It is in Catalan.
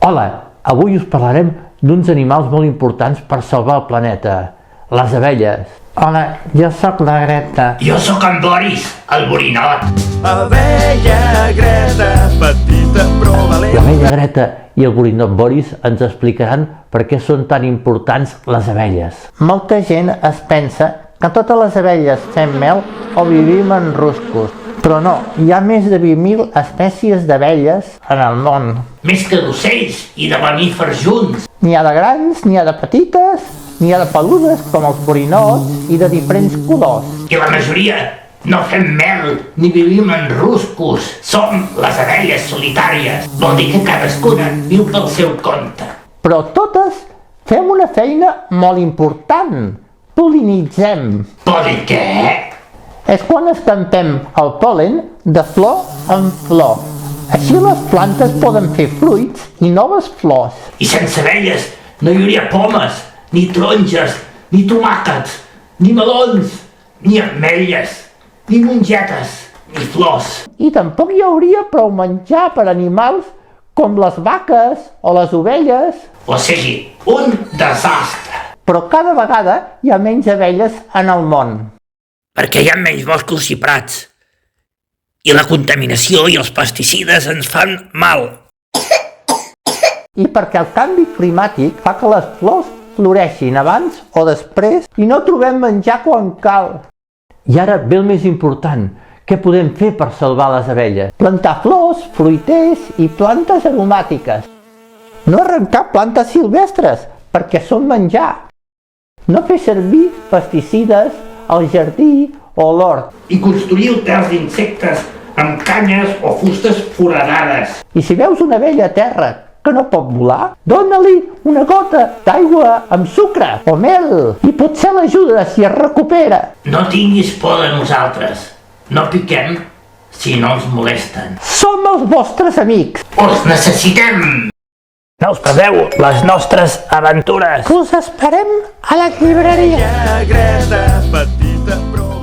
Hola, avui us parlarem d'uns animals molt importants per salvar el planeta, les abelles. Hola, jo sóc la Greta. Jo sóc en Boris, el borinot. Abella Greta, petita però valenta. L'abella Greta i el borinot Boris ens explicaran per què són tan importants les abelles. Molta gent es pensa que totes les abelles fem mel o vivim en ruscos, però no, hi ha més de 20.000 espècies d'abelles en el món. Més que d'ocells i de mamífers junts. N'hi ha de grans, n'hi ha de petites, n'hi ha de peludes com els borinots i de diferents colors. I la majoria no fem mel ni vivim en ruscos. Som les abelles solitàries. Vol dir que cadascuna viu pel seu compte. Però totes fem una feina molt important. Pol·linitzem. Vol dir què? És quan escampem el pol·len de flor en flor. Així les plantes poden fer fruits i noves flors. I sense abelles no hi hauria pomes, ni taronges, ni tomàquets, ni melons, ni ametlles, ni mongetes, ni flors. I tampoc hi hauria prou menjar per animals com les vaques o les ovelles. O sigui, un desastre. Però cada vegada hi ha menys abelles en el món. Perquè hi ha menys boscos i prats. I la contaminació i els pesticides ens fan mal. I perquè el canvi climàtic fa que les flors floreixin abans o després i no trobem menjar quan cal. I ara ve el més important. Què podem fer per salvar les abelles? Plantar flors, fruiters i plantes aromàtiques. No arrencar plantes silvestres, perquè són menjar. No fer servir pesticides al jardí o a l'hort. I construir hotels d'insectes amb canyes o fustes foradades. I si veus una abella a terra que no pot volar, dóna-li una gota d'aigua amb sucre o mel i potser l'ajuda si es recupera. No tinguis por de nosaltres. No piquem si no ens molesten. Som els vostres amics. Us necessitem! No us perdeu les nostres aventures. Us esperem a la llibreria. Abella Greta, petita però